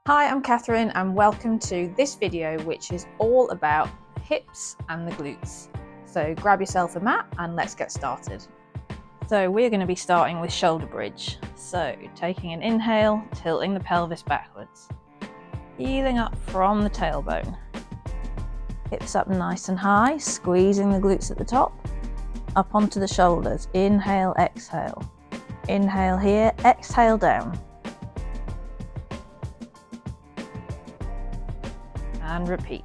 Hi, I'm Catherine and welcome to this video which is all about hips and the glutes. So grab yourself a mat and let's get started. So we're going to be starting with shoulder bridge. So taking an inhale, tilting the pelvis backwards, heeling up from the tailbone. Hips up nice and high, squeezing the glutes at the top, up onto the shoulders. Inhale, exhale. Inhale here, exhale down. And repeat.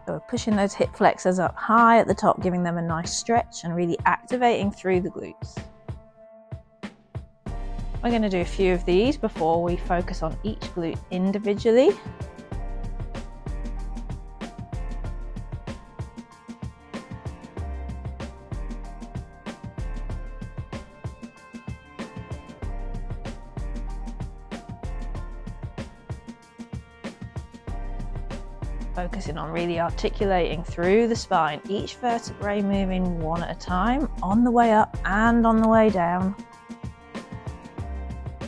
So we're pushing those hip flexors up high at the top, giving them a nice stretch and really activating through the glutes. We're going to do a few of these before we focus on each glute individually. Focusing on really articulating through the spine, each vertebrae moving one at a time, on the way up and on the way down.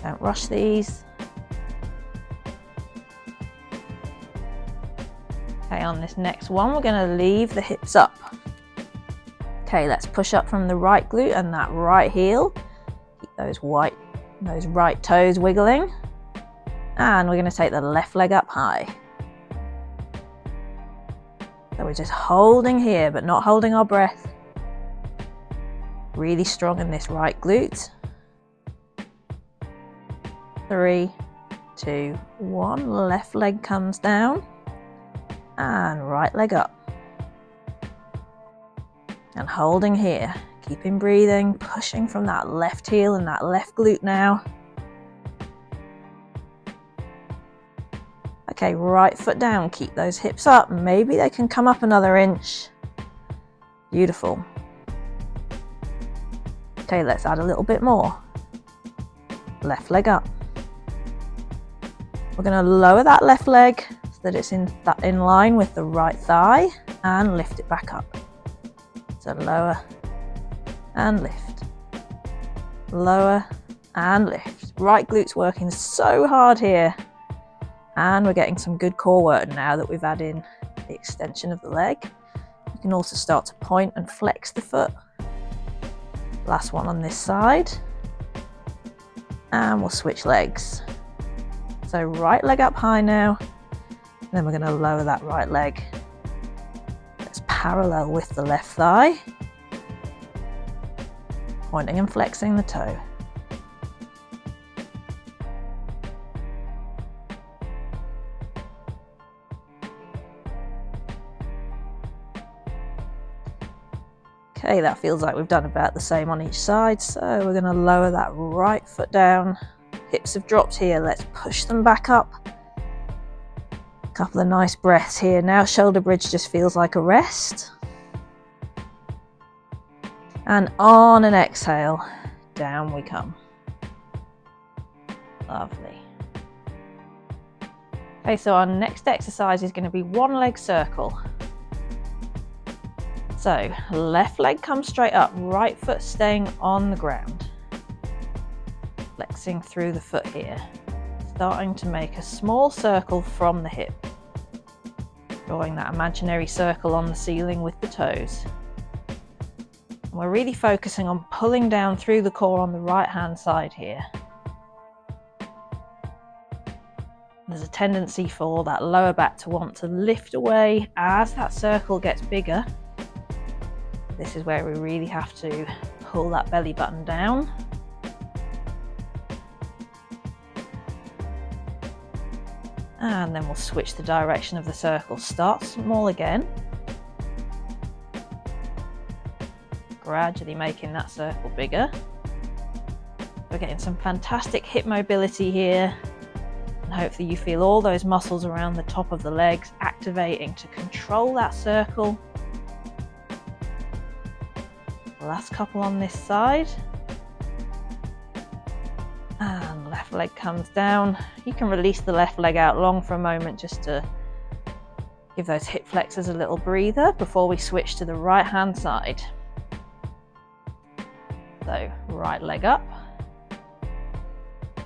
Don't rush these. Okay, on this next one, we're going to leave the hips up. Okay, let's push up from the right glute and that right heel. Keep those right toes wiggling. And we're going to take the left leg up high. So we're just holding here, but not holding our breath. Really strong in this right glute. 3, 2, 1. Left leg comes down and right leg up. And holding here, keeping breathing, pushing from that left heel and that left glute now. Okay, right foot down, keep those hips up. Maybe they can come up another inch. Beautiful. Okay, let's add a little bit more. Left leg up. We're going to lower that left leg so that it's in line with the right thigh and lift it back up. So lower and lift. Lower and lift. Right glute's working so hard here. And we're getting some good core work now that we've added in the extension of the leg. You can also start to point and flex the foot. Last one on this side. And we'll switch legs. So right leg up high now. And then we're going to lower that right leg. That's parallel with the left thigh. Pointing and flexing the toe. Okay, that feels like we've done about the same on each side, so we're going to lower that right foot down. Hips have dropped here, let's push them back up. A couple of nice breaths here. Now shoulder bridge just feels like a rest. And on an exhale, down we come. Lovely. Okay, so our next exercise is going to be one leg circle. So left leg comes straight up, right foot staying on the ground. Flexing through the foot here. Starting to make a small circle from the hip. Drawing that imaginary circle on the ceiling with the toes. And we're really focusing on pulling down through the core on the right hand side here. There's a tendency for that lower back to want to lift away as that circle gets bigger. This is where we really have to pull that belly button down. And then we'll switch the direction of the circle. Start small again. Gradually making that circle bigger. We're getting some fantastic hip mobility here. And hopefully you feel all those muscles around the top of the legs activating to control that circle. Last couple on this side. And left leg comes down. You can release the left leg out long for a moment just to give those hip flexors a little breather before we switch to the right hand side. So right leg up,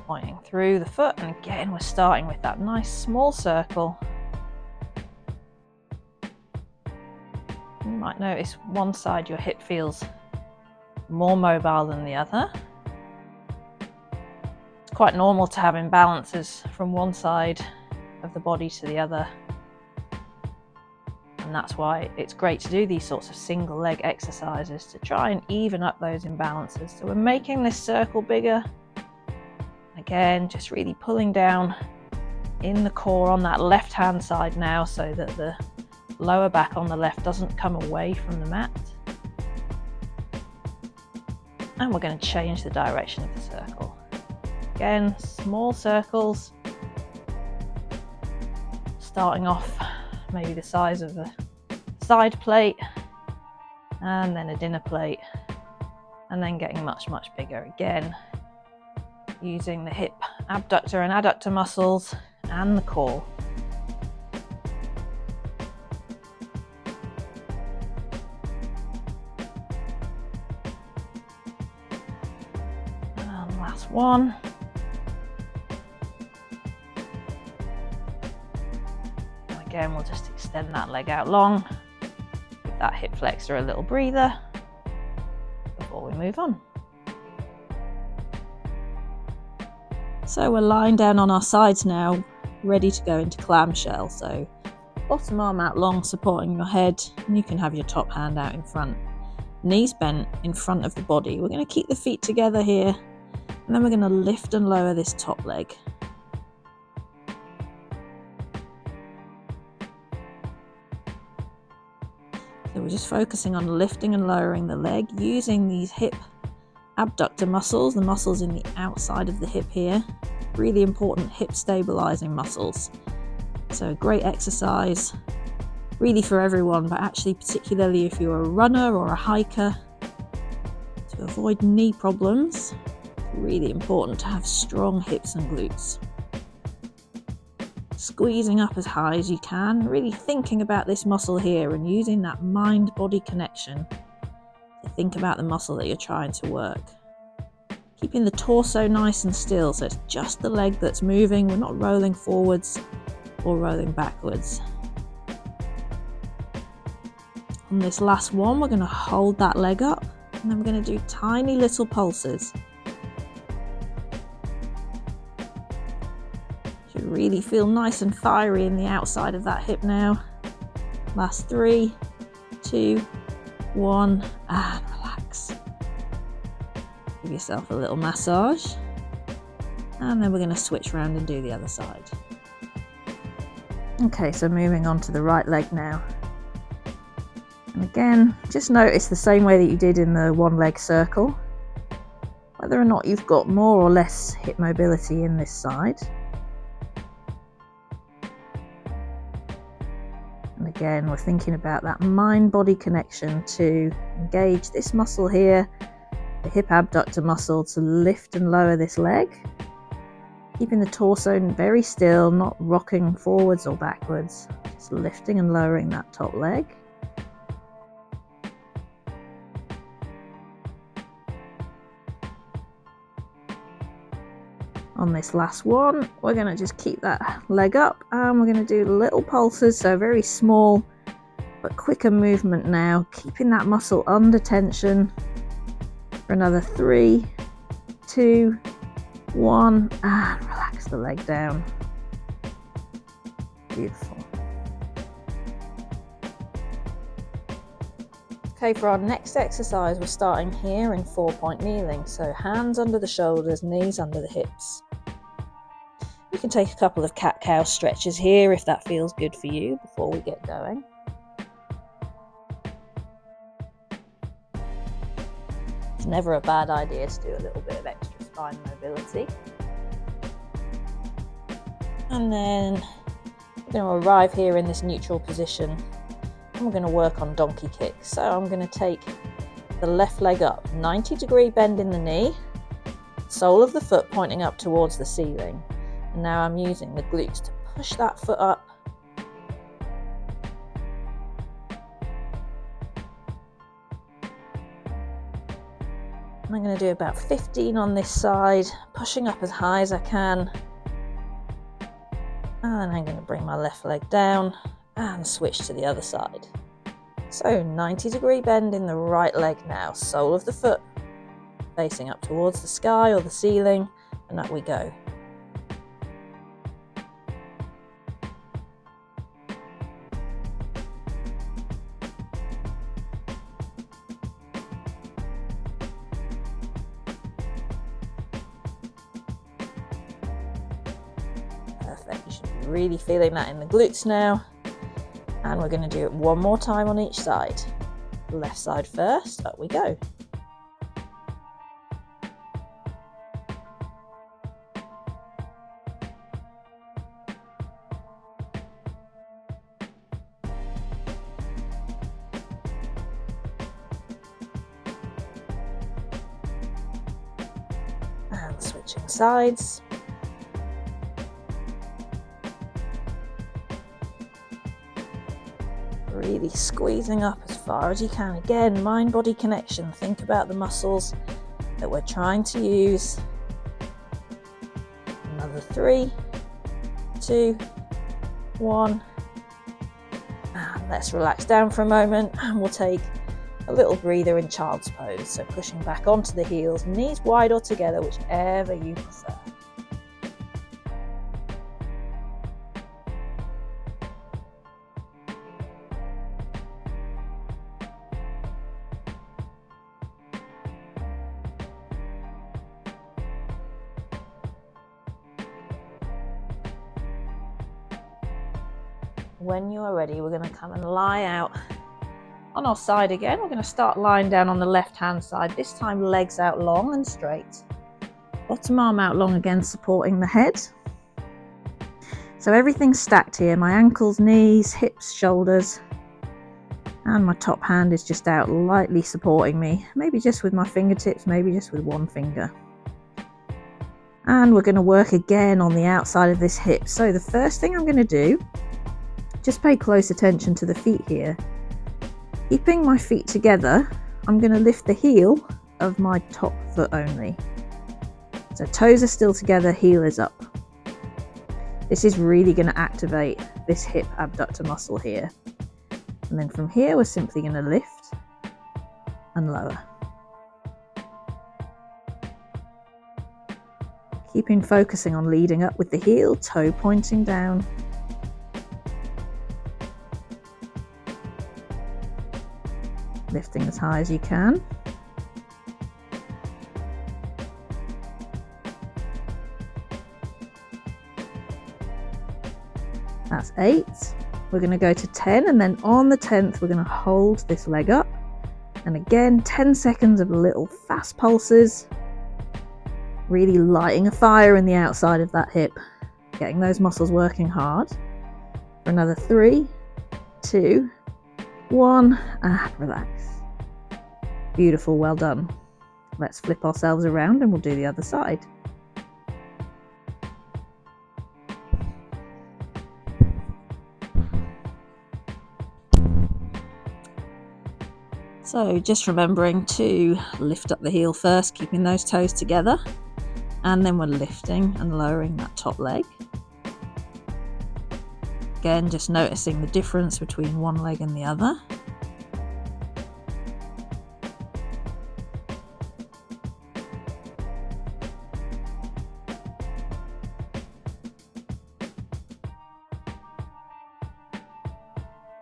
pointing through the foot, and again we're starting with that nice small circle. You might notice one side your hip feels more mobile than the other. It's quite normal to have imbalances from one side of the body to the other, and that's why it's great to do these sorts of single leg exercises to try and even up those imbalances. So we're making this circle bigger. Again, just really pulling down in the core on that left hand side now, so that the lower back on the left doesn't come away from the mat. And we're going to change the direction of the circle. Again, small circles, starting off maybe the size of a side plate, and then a dinner plate, and then getting much, much bigger again, using the hip abductor and adductor muscles and the core. And last one. And again, we'll just extend that leg out long, give that hip flexor a little breather before we move on. So we're lying down on our sides now, ready to go into clamshell. So bottom arm out long, supporting your head, and you can have your top hand out in front. Knees bent in front of the body. We're going to keep the feet together here, and then we're going to lift and lower this top leg. So we're just focusing on lifting and lowering the leg, using these hip abductor muscles, the muscles in the outside of the hip here. Really important hip stabilizing muscles. So great exercise, really for everyone, but actually particularly if you're a runner or a hiker, to avoid knee problems. Really important to have strong hips and glutes. Squeezing up as high as you can, really thinking about this muscle here and using that mind-body connection to think about the muscle that you're trying to work. Keeping the torso nice and still, so it's just the leg that's moving. We're not rolling forwards or rolling backwards. On this last one, we're going to hold that leg up, and then we're going to do tiny little pulses. Should really feel nice and fiery in the outside of that hip now. Last 3, 2, 1, and relax. Give yourself a little massage, and then we're going to switch around and do the other side. Okay, so moving on to the right leg now. And again, just notice the same way that you did in the one leg circle, whether or not you've got more or less hip mobility in this side. And again, we're thinking about that mind-body connection to engage this muscle here, the hip abductor muscle, to lift and lower this leg. Keeping the torso very still, not rocking forwards or backwards, just lifting and lowering that top leg. On this last one, we're going to just keep that leg up, and we're going to do little pulses, so very small but quicker movement now, keeping that muscle under tension for another 3, 2, 1, and relax the leg down. Beautiful. Okay, for our next exercise, we're starting here in 4-point kneeling, so hands under the shoulders, knees under the hips. You can take a couple of cat-cow stretches here if that feels good for you before we get going. It's never a bad idea to do a little bit of extra spine mobility. And then we're going to arrive here in this neutral position, and we're going to work on donkey kicks. So I'm going to take the left leg up, 90-degree bend in the knee, sole of the foot pointing up towards the ceiling. And now I'm using the glutes to push that foot up. And I'm going to do about 15 on this side, pushing up as high as I can. And I'm going to bring my left leg down and switch to the other side. So 90-degree bend in the right leg now, sole of the foot facing up towards the sky or the ceiling, and up we go. Perfect, you should be really feeling that in the glutes now. And we're going to do it one more time on each side. Left side first, up we go. And switching sides. Really squeezing up as far as you can. Again, mind-body connection. Think about the muscles that we're trying to use. Another 3, 2, 1. And let's relax down for a moment, and we'll take a little breather in child's pose. So pushing back onto the heels, knees wide or together, whichever you prefer. When you are ready, we're going to come and lie out on our side again. We're going to start lying down on the left hand side, this time legs out long and straight, bottom arm out long again, supporting the head. So everything's stacked here, my ankles, knees, hips, shoulders, and my top hand is just out lightly supporting me, maybe just with my fingertips, maybe just with one finger. And we're going to work again on the outside of this hip. So the first thing I'm going to do, just pay close attention to the feet here. Keeping my feet together, I'm going to lift the heel of my top foot only. So toes are still together, heel is up. This is really going to activate this hip abductor muscle here. And then from here, we're simply going to lift and lower. Keeping focusing on leading up with the heel, toe pointing down. Lifting as high as you can. That's 8. We're going to go to 10, and then on the 10th, we're going to hold this leg up. And again, 10 seconds of little fast pulses, really lighting a fire in the outside of that hip, getting those muscles working hard. For another 3, 2, 1, and relax. Beautiful, well done. Let's flip ourselves around and we'll do the other side. So just remembering to lift up the heel first, keeping those toes together, and then we're lifting and lowering that top leg. Again, just noticing the difference between one leg and the other.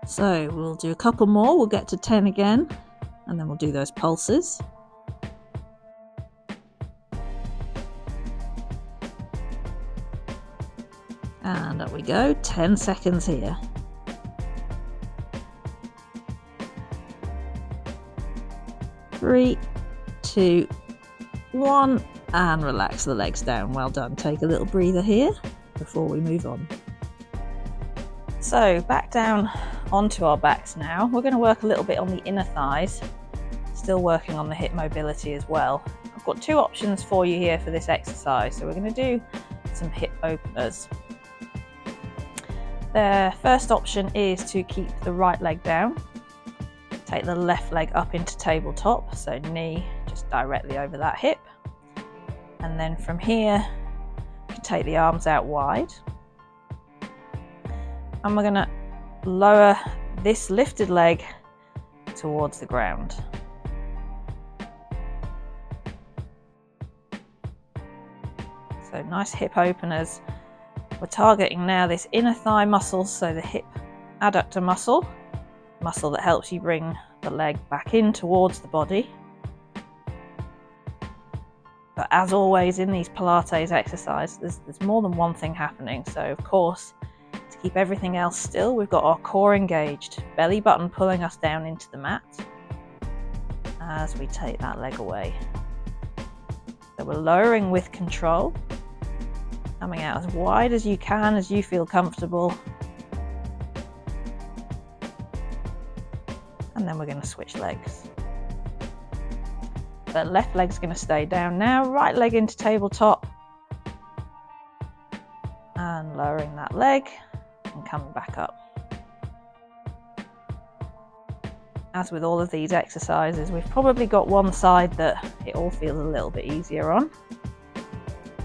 So we'll do a couple more, we'll get to 10 again, and then we'll do those pulses. And up we go, 10 seconds here. Three, 2, 1, and relax the legs down. Well done. Take a little breather here before we move on. So back down onto our backs now. We're going to work a little bit on the inner thighs, still working on the hip mobility as well. I've got 2 options for you here for this exercise. So we're going to do some hip openers. The first option is to keep the right leg down. Take the left leg up into tabletop, so knee just just directly over that hip. And then from here, you can take the arms out wide. And we're going to lower this lifted leg towards the ground. So nice hip openers. We're targeting now this inner thigh muscle, so the hip adductor muscle that helps you bring the leg back in towards the body. But as always in these Pilates exercises, there's more than one thing happening. So of course, to keep everything else still, we've got our core engaged, belly button pulling us down into the mat as we take that leg away. So we're lowering with control, coming out as wide as you can, as you feel comfortable. And then we're going to switch legs. The left leg's going to stay down now, right leg into tabletop. And lowering that leg and coming back up. As with all of these exercises, we've probably got one side that it all feels a little bit easier on.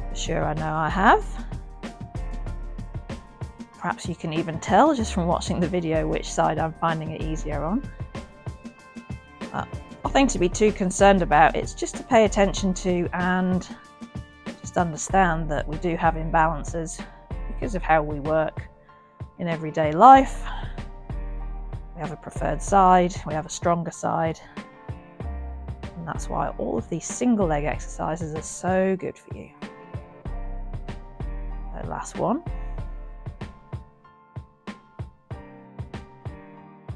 For sure, I know I have. Perhaps you can even tell just from watching the video which side I'm finding it easier on. But nothing to be too concerned about, it's just to pay attention to and just understand that we do have imbalances because of how we work in everyday life. We have a preferred side, we have a stronger side, and that's why all of these single leg exercises are so good for you. So last one.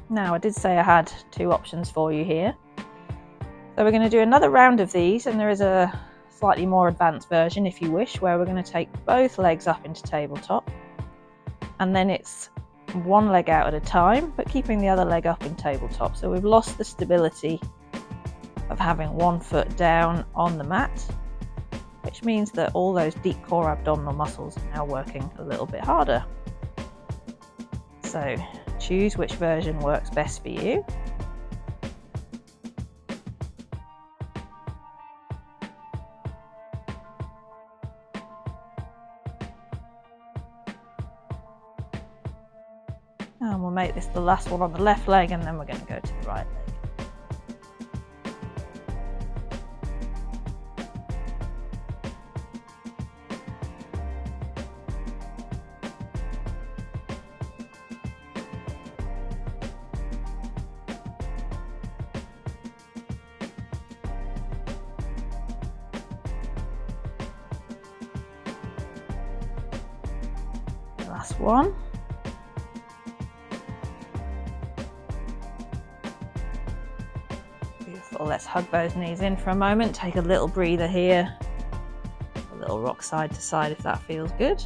Now, I did say I had two options for you here. So we're going to do another round of these, and there is a slightly more advanced version if you wish, where we're going to take both legs up into tabletop, and then it's one leg out at a time, but keeping the other leg up in tabletop. So we've lost the stability of having one foot down on the mat, which means that all those deep core abdominal muscles are now working a little bit harder. So choose which version works best for you. And we'll make this the last one on the left leg, and then we're going to go to the right leg. Last one. Beautiful. Let's hug those knees in for a moment. Take a little breather here. A little rock side to side if that feels good.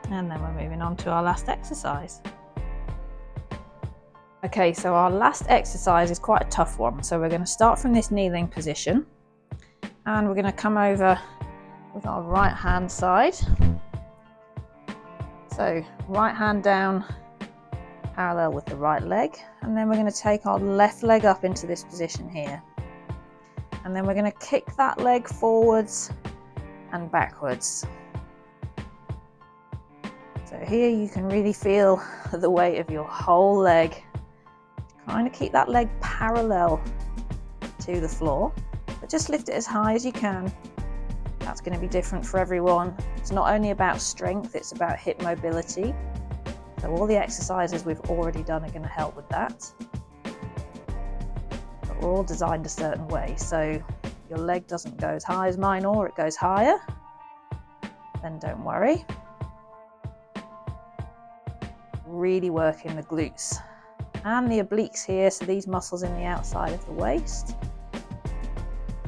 And then we're moving on to our last exercise. Okay, so our last exercise is quite a tough one. So we're going to start from this kneeling position, and we're going to come over with our right hand side. So right hand down parallel with the right leg, and then we're going to take our left leg up into this position here. And then we're going to kick that leg forwards and backwards. So here you can really feel the weight of your whole leg. Trying to keep that leg parallel to the floor, but just lift it as high as you can. That's going to be different for everyone. It's not only about strength, it's about hip mobility. So all the exercises we've already done are going to help with that. But we're all designed a certain way, so your leg doesn't go as high as mine or it goes higher, then don't worry. Really working the glutes and the obliques here, so these muscles in the outside of the waist.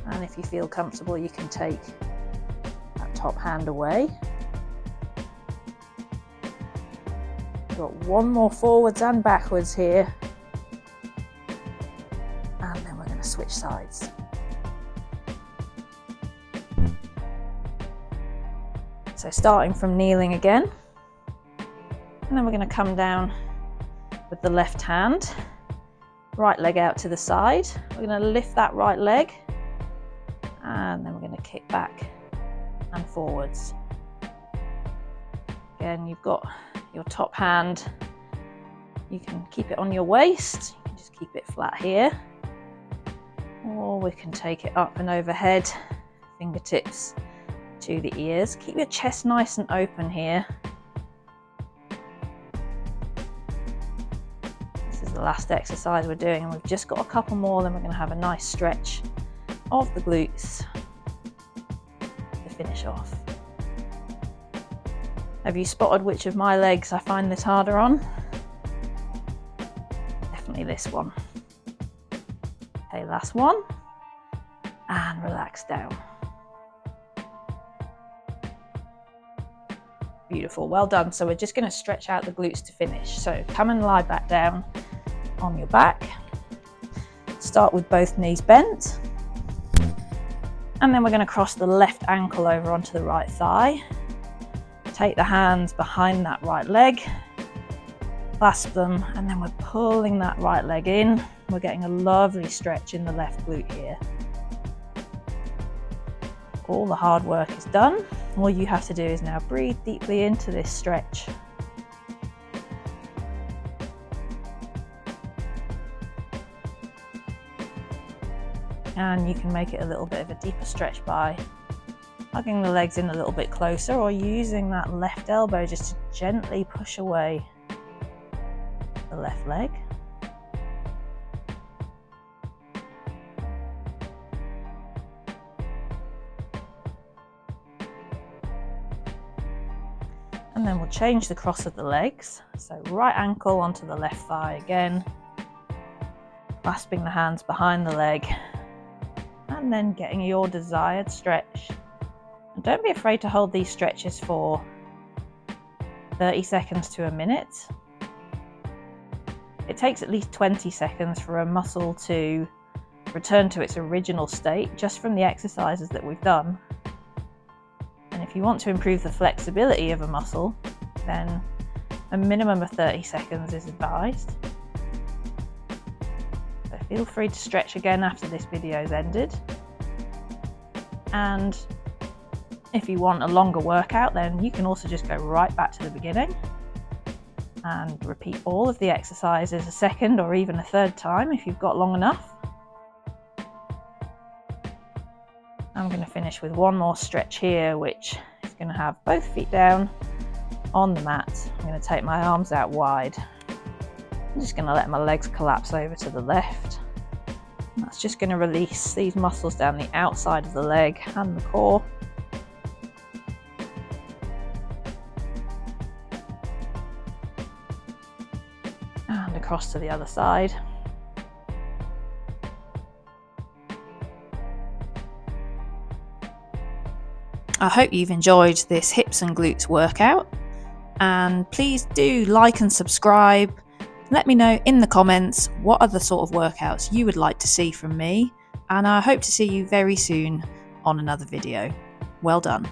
And if you feel comfortable, you can take that top hand away. We've got one more forwards and backwards here, and then we're going to switch sides. So starting from kneeling again, And then we're going to come down with the left hand, right leg out to the side. We're going to lift that right leg, and then we're going to kick back and forwards. Again, you've got your top hand, you can keep it on your waist, you can just keep it flat here, or we can take it up and overhead, fingertips to the ears. Keep your chest nice and open here. This is the last exercise we're doing, and we've just got a couple more, then we're going to have a nice stretch of the glutes to finish off. Have you spotted which of my legs I find this harder on? Definitely this one. Okay, last one, and relax down. Beautiful, well done. So we're just going to stretch out the glutes to finish. So come and lie back down on your back. Start with both knees bent. And then we're going to cross the left ankle over onto the right thigh. Take the hands behind that right leg, clasp them, and then we're pulling that right leg in. We're getting a lovely stretch in the left glute here. All the hard work is done. All you have to do is now breathe deeply into this stretch. And you can make it a little bit of a deeper stretch by hugging the legs in a little bit closer, or using that left elbow just to gently push away the left leg. And then we'll change the cross of the legs. So right ankle onto the left thigh again, clasping the hands behind the leg, and then getting your desired stretch. And don't be afraid to hold these stretches for 30 seconds to a minute. It takes at least 20 seconds for a muscle to return to its original state just from the exercises that we've done. And if you want to improve the flexibility of a muscle, then a minimum of 30 seconds is advised. So feel free to stretch again after this video's ended. And if you want a longer workout, then you can also just go right back to the beginning and repeat all of the exercises a second or even a third time if you've got long enough. I'm going to finish with one more stretch here, which is going to have both feet down on the mat. I'm going to take my arms out wide. I'm just going to let my legs collapse over to the left. And that's just going to release these muscles down the outside of the leg and the core. And across to the other side. I hope you've enjoyed this hips and glutes workout, and please do like and subscribe. Let me know in the comments what other sort of workouts you would like to see from me, and I hope to see you very soon on another video. Well done.